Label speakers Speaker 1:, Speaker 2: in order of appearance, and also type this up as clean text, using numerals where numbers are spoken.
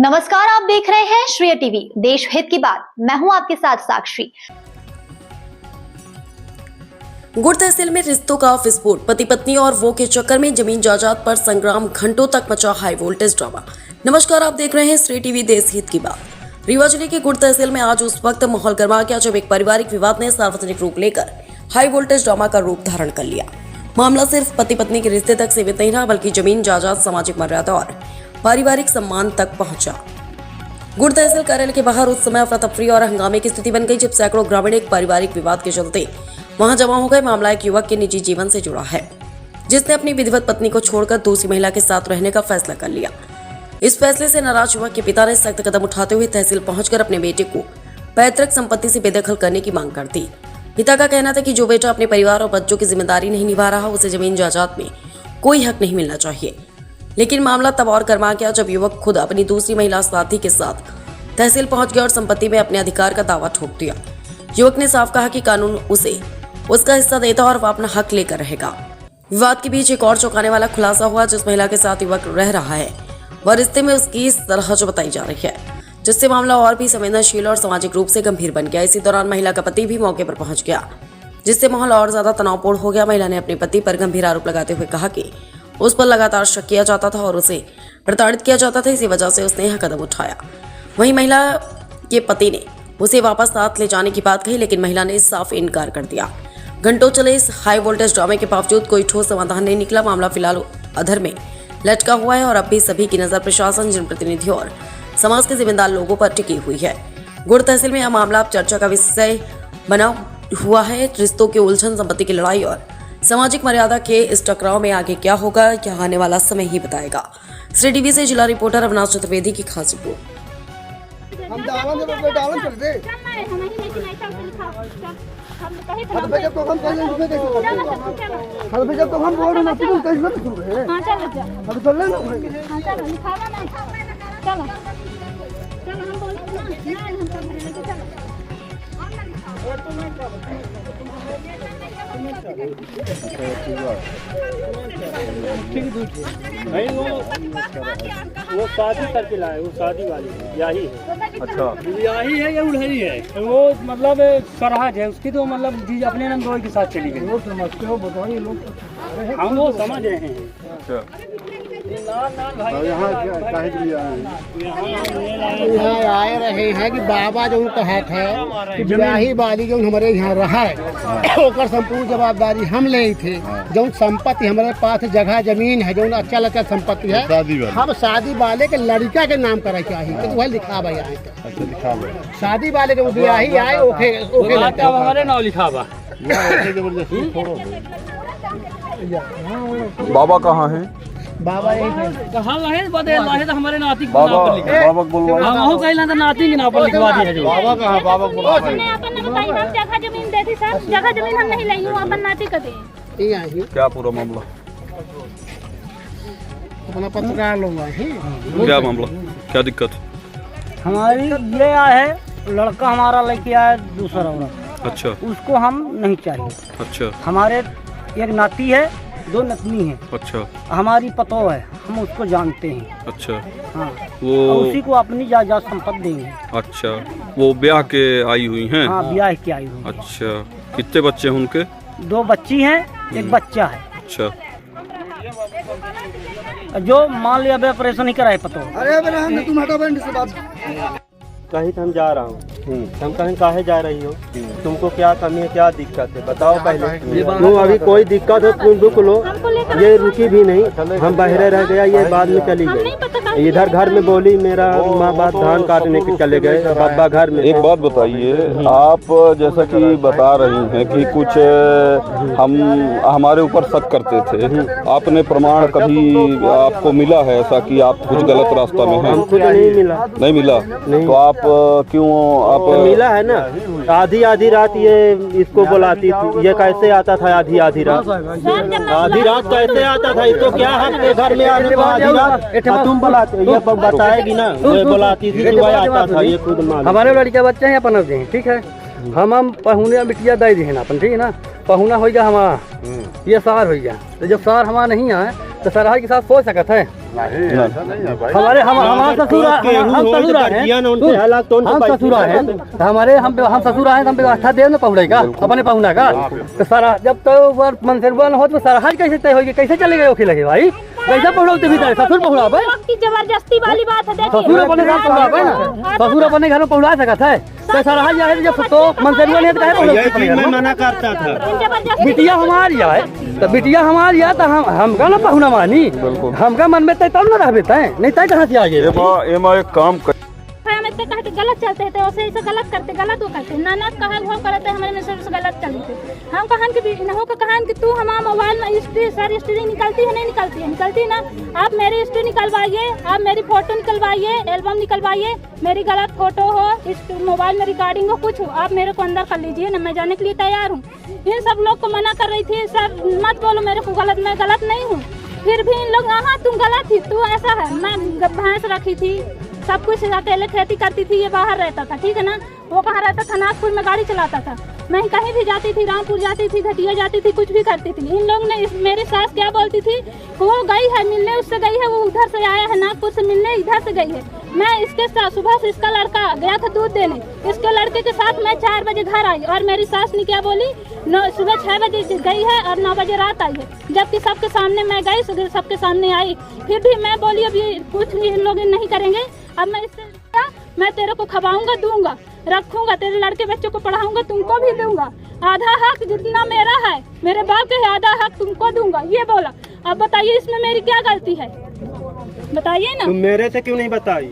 Speaker 1: नमस्कार, आप देख रहे हैं श्रेय टीवी, देश हित की बात। मैं हूं आपके साथ साक्षी।
Speaker 2: गुड़ तहसील में रिश्तों का विस्फोट, पति पत्नी और वो के चक्कर में जमीन जायदाद पर संग्राम, घंटों तक मचा हाई वोल्टेज ड्रामा। नमस्कार, आप देख रहे हैं श्रेय टीवी, देश हित की बात। रीवा जिले के गुड़ तहसील में आज उस वक्त माहौल गर्मा गया जब एक पारिवारिक विवाद ने सार्वजनिक रूप लेकर हाई वोल्टेज ड्रामा का रूप धारण कर लिया। मामला सिर्फ पति पत्नी के रिश्ते तक सीमित नहीं रहा, बल्कि जमीन जायदाद, सामाजिक मर्यादा और पारिवारिक सम्मान तक पहुंचा। गुड़ तहसील कार्यालय के बाहर उस समय अफरा-तफरी और हंगामे की स्थिति बन गई जब सैकड़ों ग्रामीण एक पारिवारिक विवाद के चलते वहां जमा हो गए। मामला एक युवक के निजी जीवन से जुड़ा है, जिसने अपनी विधिवत पत्नी को छोड़कर दूसरी महिला के साथ रहने का फैसला कर लिया। इस फैसले से नाराज युवक के पिता ने सख्त कदम उठाते हुए तहसील पहुंचकर अपने बेटे को पैतृक संपत्ति से बेदखल करने की मांग कर दी। पिता का कहना था कि जो बेटा अपने परिवार और बच्चों की जिम्मेदारी नहीं निभा रहा, उसे जमीन जायदाद में कोई हक नहीं मिलना चाहिए। लेकिन मामला तब और गर्मा गया जब युवक खुद अपनी दूसरी महिला साथी के साथ तहसील पहुंच गया और संपत्ति में अपने अधिकार का दावा ठोक दिया। युवक ने साफ कहा कि कानून उसे उसका हिस्सा देता और वह अपना हक लेकर रहेगा। विवाद के बीच एक और चौंकाने वाला खुलासा हुआ। जिस महिला के साथ युवक रह रहा है वह रिश्ते में उसकी इस तरह जो बताई जा रही है, जिससे मामला और भी संवेदनशील और सामाजिक रूप से गंभीर बन गया। इसी दौरान महिला का पति भी मौके पर पहुंच गया, जिससे माहौल और ज्यादा तनावपूर्ण हो गया। महिला ने अपने पति पर गंभीर आरोप लगाते हुए कहा कि उस पर लगातार शक किया जाता था और उसे प्रताड़ित किया जाता था, इसी वजह से उसने यह कदम उठाया। वहीं महिला के पति ने उसे वापस साथ ले जाने की बात कही, लेकिन महिला ने साफ इनकार कर दिया। घंटों चले इस हाई वोल्टेज ड्रामे के बावजूद कोई ठोस समाधान नहीं निकला। मामला फिलहाल अधर में लटका हुआ है और अब भी सभी की नजर प्रशासन, जनप्रतिनिधियों और समाज के जिम्मेदार लोगों पर टिकी हुई है। गुड़ तहसील में यह मामला अब चर्चा का विषय बना हुआ है। रिश्तों की उलझन, संपत्ति की लड़ाई और सामाजिक मर्यादा के इस टकराव में आगे क्या होगा, क्या आने वाला समय ही बताएगा। श्रेय टीवी से जिला रिपोर्टर अविनाश चतुर्वेदी की खास रिपोर्ट।
Speaker 3: नहीं, वो शादी करके लाए, वो शादी वाली यही है। अच्छा, यही है या उड़ही है? वो मतलब सराहज है उसकी, तो मतलब जी अपने नंदोई के साथ चली गई। वो समझते हो, बताइए लोग, हम वो समझ रहे हैं। अच्छा, यहाँ
Speaker 4: आए रहे हैं कि बाबा जो कहा था कि ब्याही वाली जो हमारे यहाँ रहा है ओकर संपूर्ण जवाबदारी हम ले थे। जो संपत्ति हमारे पास जगह जमीन है, जो अच्छा अच्छा संपत्ति है, हम शादी वाले के लड़का के नाम करे चाहिए, तो वह लिखा हुआ है। शादी वाले के ब्याही आए ओके
Speaker 3: हमारे नाम लिखा हुआ।
Speaker 5: बाबा कहाँ है?
Speaker 4: बाबा यही है।
Speaker 3: कहाँ है? बदे तो हमारे नाती के नाम पर लिखा है।
Speaker 5: बाबा बोलवा
Speaker 3: हम हो कहला तो नाती के नाम पर लिखवा दिया जो।
Speaker 5: बाबा कहाँ? बाबा बोलवा
Speaker 6: उसने अपन ने बताई हम जगह जमीन देती सर, जगह जमीन हम नहीं लाई, अपन नाती का दे।
Speaker 4: ये आई
Speaker 5: क्या पूरा मामला?
Speaker 4: अपना पत्रकार लोग आए।
Speaker 5: क्या मामला, क्या दिक्कत?
Speaker 3: हमारी ये है, लड़का हमारा लेके आया दूसरा औरत।
Speaker 5: अच्छा,
Speaker 3: उसको हम नहीं चाहिए।
Speaker 5: अच्छा,
Speaker 3: हमारे एक नाती है, दो नतनी है।
Speaker 5: अच्छा,
Speaker 3: हमारी पतो है, हम उसको जानते हैं।
Speaker 5: अच्छा,
Speaker 3: हाँ,
Speaker 5: वो
Speaker 3: उसी को अपनी जायदाद संपत्ति देंगे।
Speaker 5: अच्छा, वो ब्याह के आई हुई हैं?
Speaker 3: हाँ, ब्याह की आई हुई।
Speaker 5: अच्छा, कितने बच्चे हैं उनके?
Speaker 3: दो बच्ची हैं, एक बच्चा है।
Speaker 5: अच्छा,
Speaker 3: जो मान लिया ऑपरेशन ही कराए पतो।
Speaker 4: अरे तुम हटो,
Speaker 7: कहीं तो हम जा रहा हूँ, हम कहीं काहे जा रही हो? तुमको क्या कमी है, क्या दिक्कत है बताओ पहले। तुम अभी कोई दिक्कत है तुम रुक लो, ये रुकी भी नहीं, हम बाहर रह गया, ये बाद में चली गई। इधर घर में बोली मेरा माँ बाप धान काटने के चले गए, बाबा घर में।
Speaker 5: एक बात बताइए, आप जैसा कि बता रही हैं कि कुछ हम हमारे ऊपर शक करते थे, आपने प्रमाण कभी आपको मिला है ऐसा कि आप कुछ गलत रास्ता में हैं?
Speaker 7: हमको तो नहीं मिला।
Speaker 5: नहीं मिला? तो आप क्यों आप
Speaker 7: मिला है ना, आधी आधी रात ये इसको बुलाती थी, ये कैसे आता था आधी आधी रात? आधी रात कैसे आता था? इसको क्या हक घर में आने को आधी रात? तुम बुलाते, ये बताएगी ना, ये बुलाती थी, वह आता था, ये खुद मालूम।
Speaker 3: हमारे लड़के बच्चे हैं अपन दे, ठीक है, हम पहुने बिटिया दे दी है ना अपन, ठीक है ना, पहुना हो गया हमारा, ये सार हो गया। तो जब सार हमारा नहीं आए तो सराह के साथ सोच सकता है। हमारे हमारा ससुर हम ससुर है तो हमारे हम ससुर है हम व्यवस्था दे ना पहुँचे का अपने पहुँचा का तो सारा जब तो मंसूरबा न हो तो सारा हज कैसे तय होगी कैसे चले गए ओके लगे भाई कैसे पहुँचते भीतर ससुर पहुँचा
Speaker 6: की जबरदस्ती वाली बात है।
Speaker 3: ससुर अपने घर पहुँचा ना ससुर अपने घर में पहुँचा सकता है तो सारा हज जाए जब तो मंसूरबा ने तो
Speaker 7: मना करता था
Speaker 3: बिटिया हमारी है तो बिटिया हमारी है तो हमका ना पहुना मानी हमका मन में तय तब ना रह बेता है नहीं तय कहाँ से आगे
Speaker 5: एक काम कर
Speaker 6: गलत चलते थे वैसे ऐसे गलत करते गलत वो करते ननद कहा वो करते हमारे में से गलत चलते थे हम कहन के नहो का कहन कि तू हमारा मोबाइल में हिस्ट्री सारी हिस्ट्री निकलती है नहीं निकलती है निकलती ना आप मेरी हिस्ट्री निकलवाइए आप मेरी फोटो निकलवाइए एल्बम निकलवाइए मेरी गलत फोटो हो इस मोबाइल में रिकॉर्डिंग हो कुछ हो आप मेरे को अंदर कर लीजिए ना मैं जाने के लिए तैयार हूँ। इन सब लोग को मना कर रही थी सर मत बोलो मेरे को गलत मैं गलत नहीं हूँ फिर भी इन लोग हाँ तुम गलत थी तू ऐसा है मैं भैंस रखी थी सब कुछ अकेले खेती करती थी ये बाहर रहता था ठीक है ना वो कहाँ रहता था नागपुर में गाड़ी चलाता था मैं कहीं भी जाती थी रामपुर जाती थी घटिया जाती थी कुछ भी करती थी। इन लोग ने मेरी सास क्या बोलती थी वो गई है मिलने उससे गई है वो उधर से आया है नागपुर से मिलने इधर से गई है मैं इसके साथ सुबह से इसका लड़का गया था दूध देने इसके लड़के के साथ मैं 4 बजे घर आई और मेरी सास ने क्या बोली सुबह 6 बजे गई है और 9 बजे रात आई है जबकि सबके सामने मैं गई सबके सामने आई फिर भी मैं बोली अब ये कुछ इन लोग नहीं करेंगे अब मैं इससे मैं तेरे को खवाऊंगा दूंगा रखूंगा तेरे लड़के बच्चों को पढ़ाऊंगा तुमको भी दूंगा आधा हक जितना मेरा है मेरे बाप के आधा हक तुमको दूंगा ये बोला। अब बताइए इसमें मेरी क्या गलती है बताइए ना।
Speaker 7: तुम मेरे से क्यों नहीं बताई?